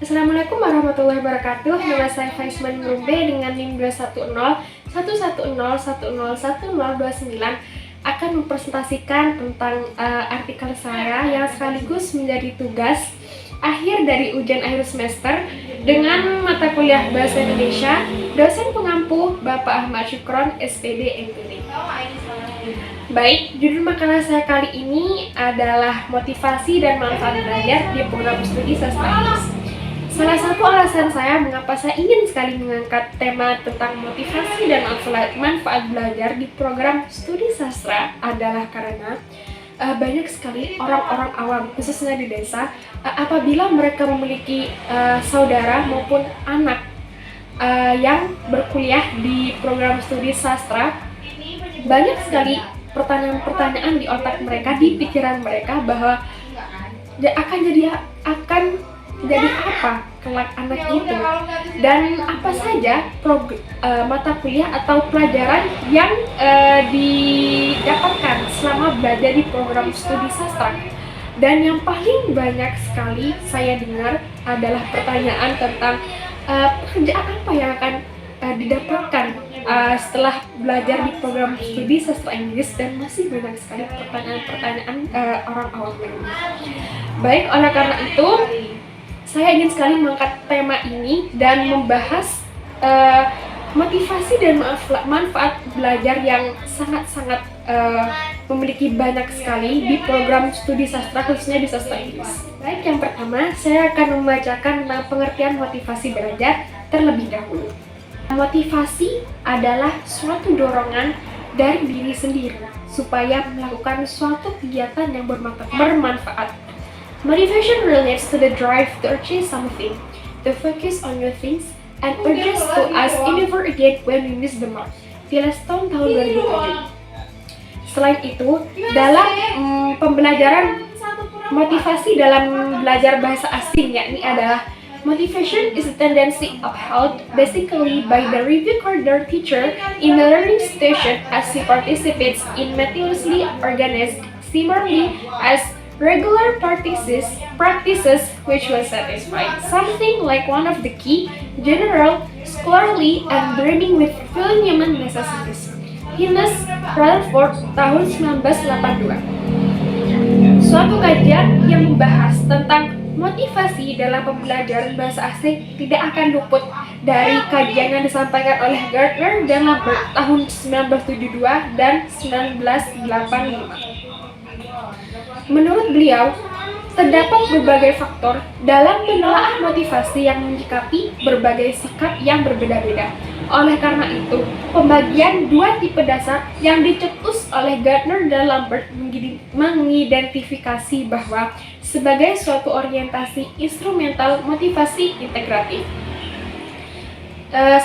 Assalamualaikum warahmatullahi wabarakatuh. Nama saya Faisman Nurbe dengan NIM 2101101011029 akan mempresentasikan tentang artikel saya yang sekaligus menjadi tugas akhir dari ujian akhir semester dengan mata kuliah Bahasa Indonesia, dosen pengampu Bapak Ahmad Syukron, SPD MPD. Baik, judul makalah saya kali ini adalah motivasi dan manfaat belajar di program studi sastra Inggris. Salah satu alasan saya mengapa saya ingin sekali mengangkat tema tentang motivasi dan manfaat belajar di program studi sastra adalah karena banyak sekali orang-orang awam, khususnya di desa, apabila mereka memiliki saudara maupun anak yang berkuliah di program studi sastra, banyak sekali pertanyaan-pertanyaan di otak mereka, di pikiran mereka bahwa akan jadi apa kelak anak itu, dan apa saja mata kuliah atau pelajaran yang didapatkan selama belajar di program studi sastra. Dan yang paling banyak sekali saya dengar adalah pertanyaan tentang pekerjaan apa yang akan didapatkan setelah belajar di program studi sastra Inggris, dan masih banyak sekali pertanyaan-pertanyaan orang awam lainnya. Baik, oleh karena itu saya ingin sekali mengangkat tema ini dan membahas motivasi dan manfaat belajar yang sangat-sangat memiliki banyak sekali di program studi sastra, khususnya di sastra Inggris. Baik, yang pertama saya akan membacakan tentang pengertian motivasi belajar terlebih dahulu. Motivasi adalah suatu dorongan dari diri sendiri supaya melakukan suatu kegiatan yang bermanfaat. Motivation relates to the drive to achieve something, to focus on new things, and urges to us never again when we miss the mark. Yellowstone tahun 2007. Selain itu, dalam pembelajaran motivasi dalam belajar bahasa asing, yakni adalah motivation is a tendency upheld basically by the recorder teacher in the learning station as he participates in meticulously organized, similarly as regular practices which will satisfy something like one of the key, general, scholarly, and brimming with fulfilling human necessities. Hinnes, Rutherford, tahun 1982. Suatu kajian yang membahas tentang motivasi dalam pembelajaran bahasa asing tidak akan luput dari kajian yang disampaikan oleh Gardner dan Lambert tahun 1972 dan 1985. Menurut beliau, terdapat berbagai faktor dalam menelaah motivasi yang menyikapi berbagai sikap yang berbeda-beda. Oleh karena itu, pembagian dua tipe dasar yang dicetus oleh Gardner dan Lambert mengidentifikasi bahwa sebagai suatu orientasi instrumental motivasi integratif.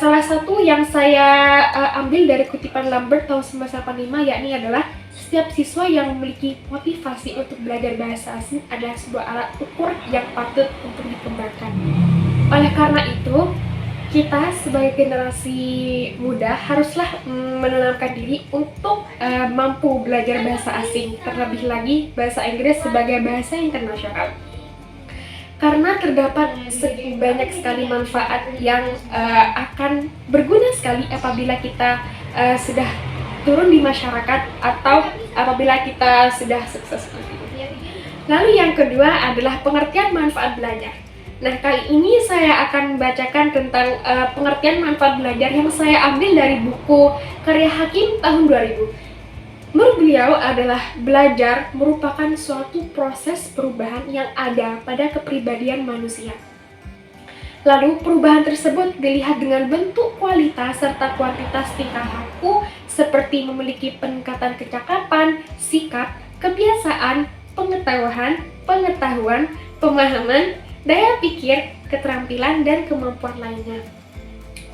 Salah satu yang saya ambil dari kutipan Lambert tahun 1985 yakni adalah setiap siswa yang memiliki motivasi untuk belajar bahasa asing adalah sebuah alat ukur yang patut untuk dikembangkan. Oleh karena itu, kita sebagai generasi muda haruslah menanamkan diri untuk mampu belajar bahasa asing, terlebih lagi bahasa Inggris sebagai bahasa internasional. Karena terdapat banyak sekali manfaat yang akan berguna sekali apabila kita sudah turun di masyarakat atau apabila kita sudah sukses. Lalu yang kedua adalah pengertian manfaat belajar. Nah, kali ini saya akan membacakan tentang pengertian manfaat belajar yang saya ambil dari buku karya Hakim tahun 2000. Menurut beliau adalah belajar merupakan suatu proses perubahan yang ada pada kepribadian manusia. Lalu perubahan tersebut dilihat dengan bentuk, kualitas, serta kuantitas tingkah laku seperti memiliki peningkatan kecakapan, sikap, kebiasaan, pengetahuan, pemahaman, daya pikir, keterampilan, dan kemampuan lainnya.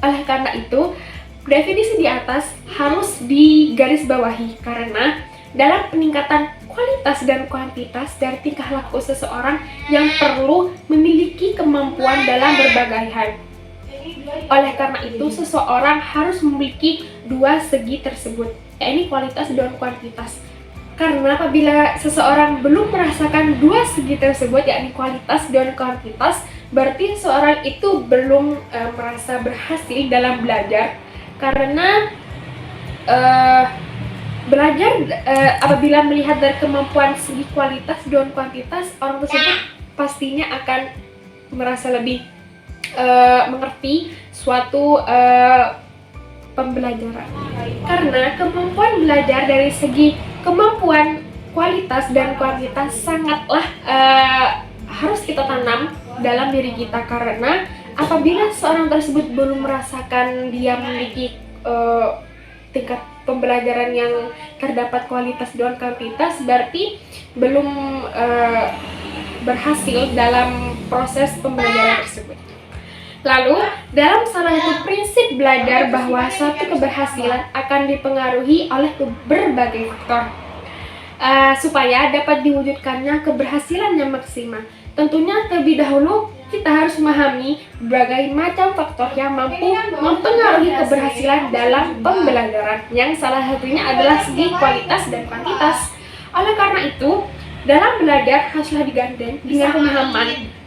Oleh karena itu, definisi di atas harus digarisbawahi karena dalam peningkatan kualitas dan kuantitas dari tingkah laku seseorang yang perlu memiliki kemampuan dalam berbagai hal. Oleh karena itu, seseorang harus memiliki dua segi tersebut, yaitu kualitas dan kuantitas. Karena apabila seseorang belum merasakan dua segi tersebut, yakni kualitas dan kuantitas, berarti seorang itu belum merasa berhasil dalam belajar, karena belajar apabila melihat dari kemampuan segi kualitas dan kuantitas, orang tersebut pastinya akan merasa lebih mengerti suatu pembelajaran. Karena kemampuan belajar dari segi kemampuan kualitas dan kuantitas sangatlah harus kita tanam dalam diri kita, karena apabila seorang tersebut belum merasakan dia memiliki tingkat pembelajaran yang terdapat kualitas dan kuantitas, berarti belum berhasil dalam proses pembelajaran tersebut. Lalu, dalam salah satu prinsip belajar bahwa suatu keberhasilan akan dipengaruhi oleh berbagai faktor supaya dapat diwujudkannya keberhasilan yang maksimal. Tentunya terlebih dahulu kita harus memahami berbagai macam faktor yang mampu mempengaruhi keberhasilan dalam pembelajaran, yang salah satunya adalah segi kualitas dan kuantitas. Oleh karena itu, dalam belajar haruslah digandeng dengan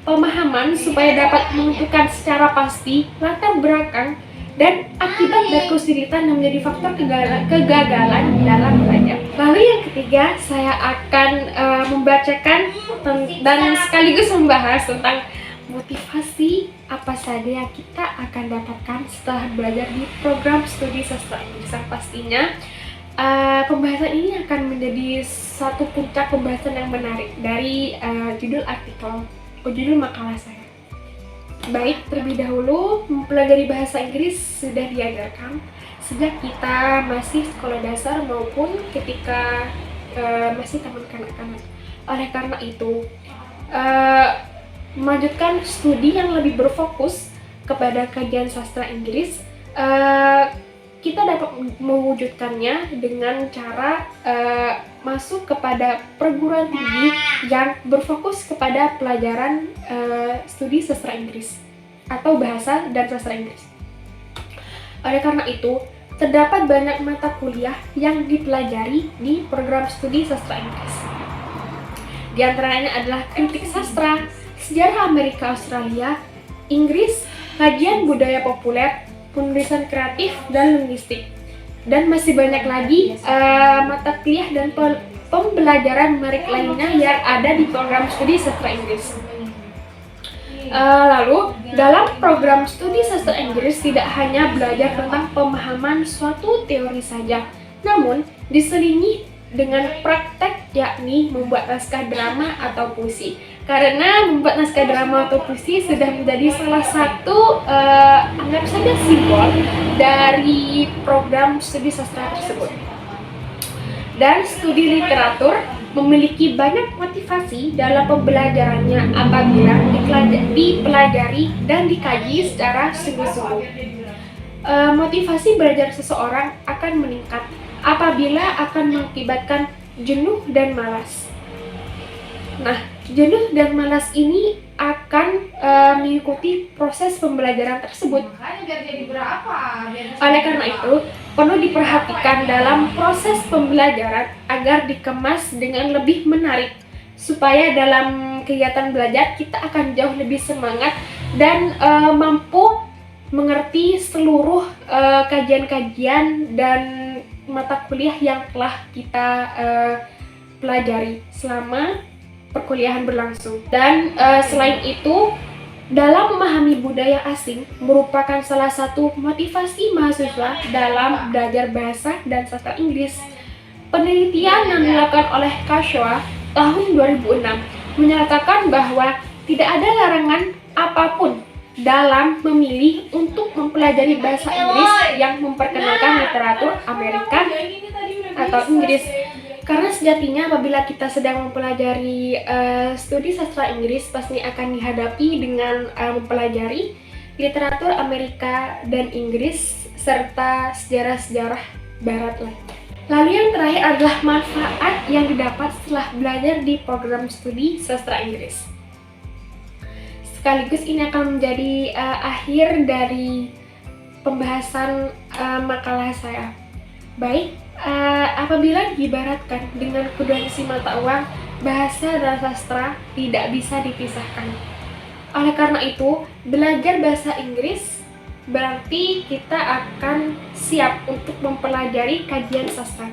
pemahaman supaya dapat menentukan secara pasti latar belakang dan akibat dari kesulitan yang menjadi faktor kegagalan dalam belajar. Lalu yang ketiga, saya akan membacakan dan sekaligus membahas tentang motivasi apa saja yang kita akan dapatkan setelah belajar di program studi sastra Inggris. Pastinya pembahasan ini akan menjadi satu puncak pembahasan yang menarik dari judul makalah saya. Baik, terlebih dahulu mempelajari bahasa Inggris sudah diajarkan sejak kita masih sekolah dasar maupun ketika masih taman kanak-kanak. Oleh karena itu, melanjutkan studi yang lebih berfokus kepada kajian sastra Inggris, kita dapat mewujudkannya dengan cara masuk kepada perguruan tinggi yang berfokus kepada pelajaran studi sastra Inggris atau bahasa dan sastra Inggris. Oleh karena itu, terdapat banyak mata kuliah yang dipelajari di program studi sastra Inggris. Di antaranya adalah kritik sastra, sejarah Amerika Australia, Inggris, kajian budaya populer, penulisan kreatif, dan linguistik. Dan masih banyak lagi mata kuliah dan pembelajaran menarik lainnya yang ada di program studi sastra Inggris. Lalu, dalam program studi sastra Inggris tidak hanya belajar tentang pemahaman suatu teori saja, namun diselingi dengan praktek, yakni membuat naskah drama atau puisi. Karena membuat naskah drama atau puisi sudah menjadi salah satu anggap saja simbol dari program studi sastra tersebut. Dan studi literatur memiliki banyak motivasi dalam pembelajarannya apabila dipelajari dan dikaji secara sungguh-sungguh. Motivasi belajar seseorang akan meningkat apabila akan mengakibatkan jenuh dan malas. Nah, jenuh dan malas ini akan mengikuti proses pembelajaran tersebut. Oleh karena itu, perlu diperhatikan dalam proses pembelajaran agar dikemas dengan lebih menarik, supaya dalam kegiatan belajar kita akan jauh lebih semangat dan mampu mengerti seluruh kajian-kajian dan mata kuliah yang telah kita pelajari selama perkuliahan berlangsung. Dan selain itu, dalam memahami budaya asing merupakan salah satu motivasi mahasiswa dalam belajar bahasa dan sastra Inggris. Penelitian yang dilakukan oleh Kashoa tahun 2006 menyatakan bahwa tidak ada larangan apapun dalam memilih untuk mempelajari bahasa Inggris yang memperkenalkan literatur Amerika atau Inggris. Karena sejatinya apabila kita sedang mempelajari studi sastra Inggris, pasti akan dihadapi dengan mempelajari literatur Amerika dan Inggris serta sejarah-sejarah barat lainnya. Lalu yang terakhir adalah manfaat yang didapat setelah belajar di program studi sastra Inggris. Sekaligus ini akan menjadi akhir dari pembahasan makalah saya. Baik, apabila diibaratkan dengan kedua sisi mata uang, bahasa dan sastra tidak bisa dipisahkan. Oleh karena itu, belajar bahasa Inggris berarti kita akan siap untuk mempelajari kajian sastra.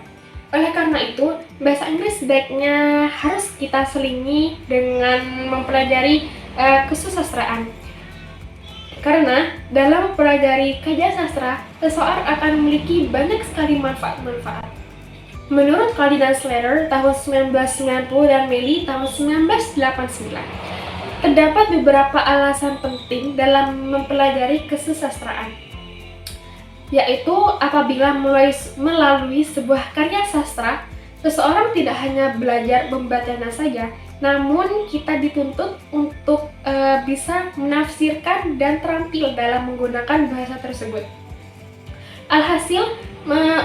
Oleh karena itu, bahasa Inggris sebaiknya harus kita selingi dengan mempelajari kesusastraan. Karena dalam mempelajari kajian sastra, seseorang akan memiliki banyak sekali manfaat-manfaat. Menurut Kardinal Slater tahun 1990 dan Meli tahun 1989, terdapat beberapa alasan penting dalam mempelajari kesusastraan, yaitu apabila melalui sebuah karya sastra, seseorang tidak hanya belajar membacanya saja, namun kita dituntut untuk bisa menafsirkan dan terampil dalam menggunakan bahasa tersebut. Alhasil,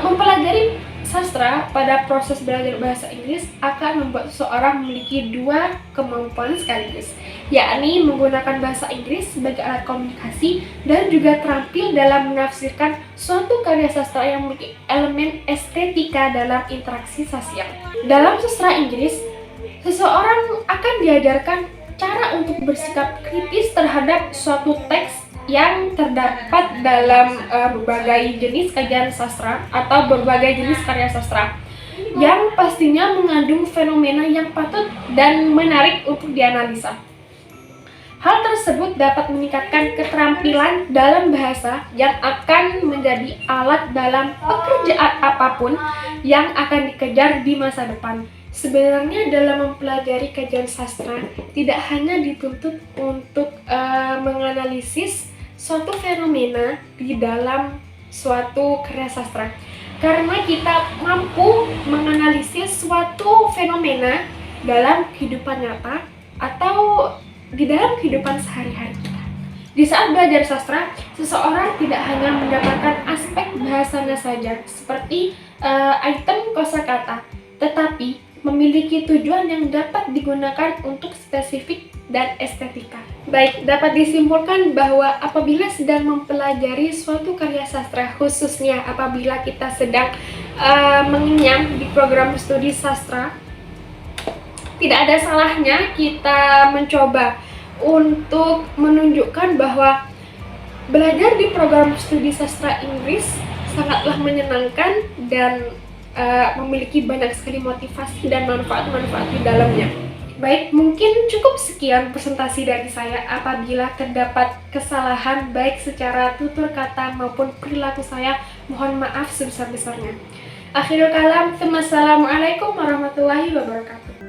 mempelajari sastra pada proses belajar bahasa Inggris akan membuat seseorang memiliki dua kemampuan sekaligus, yakni menggunakan bahasa Inggris sebagai alat komunikasi dan juga terampil dalam menafsirkan suatu karya sastra yang memiliki elemen estetika dalam interaksi sosial. Dalam sastra Inggris, seseorang akan diajarkan cara untuk bersikap kritis terhadap suatu teks yang terdapat dalam berbagai jenis kajian sastra atau berbagai jenis karya sastra yang pastinya mengandung fenomena yang patut dan menarik untuk dianalisa. Hal tersebut dapat meningkatkan keterampilan dalam bahasa yang akan menjadi alat dalam pekerjaan apapun yang akan dikejar di masa depan. Sebenarnya dalam mempelajari kajian sastra tidak hanya dituntut untuk menganalisis suatu fenomena di dalam suatu karya sastra, karena kita mampu menganalisis suatu fenomena dalam kehidupan nyata atau di dalam kehidupan sehari-hari kita. Di saat belajar sastra, seseorang tidak hanya mendapatkan aspek bahasanya saja seperti item kosakata, tetapi memiliki tujuan yang dapat digunakan untuk spesifik dan estetika. Baik, dapat disimpulkan bahwa apabila sedang mempelajari suatu karya sastra, khususnya apabila kita sedang mengenyam di program studi sastra, tidak ada salahnya kita mencoba untuk menunjukkan bahwa belajar di program studi sastra Inggris sangatlah menyenangkan dan memiliki banyak sekali motivasi dan manfaat-manfaat di dalamnya. Baik, mungkin cukup sekian presentasi dari saya. Apabila terdapat kesalahan baik secara tutur kata maupun perilaku saya, mohon maaf sebesar-besarnya. Akhirul kalam, wassalamualaikum warahmatullahi wabarakatuh.